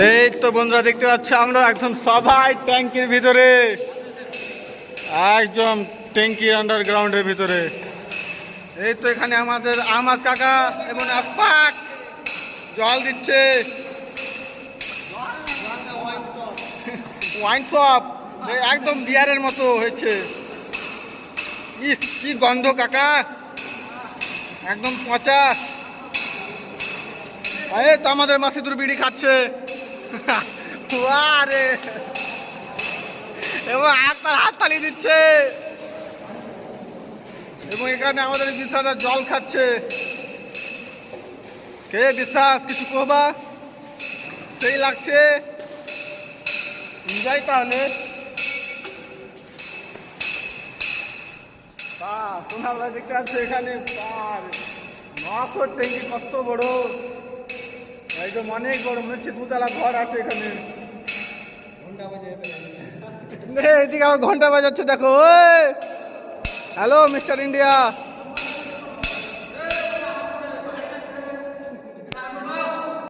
এই তো বন্ধুরা দেখতে পাচ্ছ আমরা একদম সবাই ট্যাঙ্কির ভিতরে, একদম ট্যাঙ্কি আন্ডারগ্রাউন্ডের ভিতরে। এই তো এখানে আমার কাকা এবং আপাক জল দিচ্ছে। ওয়াইন শপ একদম বিয়ারের মতো হয়েছে। ইস কি গন্ধ কাকা, একদম পচা। এই তো আমাদের মাসিদুর বিড়ি খাচ্ছে আরে, এবং হাততালি দিচ্ছে। এবং এখানে আমাদের বিশ্বাস জল খাচ্ছে। কে বিশ্বাস কিছু কবা? সেই লাগছে, যাই তাহলে। তোমরা দেখতে পাচ্ছ এখানে 900 ট্যাঙ্কি, কত বড়, একদম অনেক বড়, মনে হচ্ছে 2 তলা ঘর আছে এখানে। এদিকে আমার ঘন্টা বাজাচ্ছে দেখো। Hello mister India.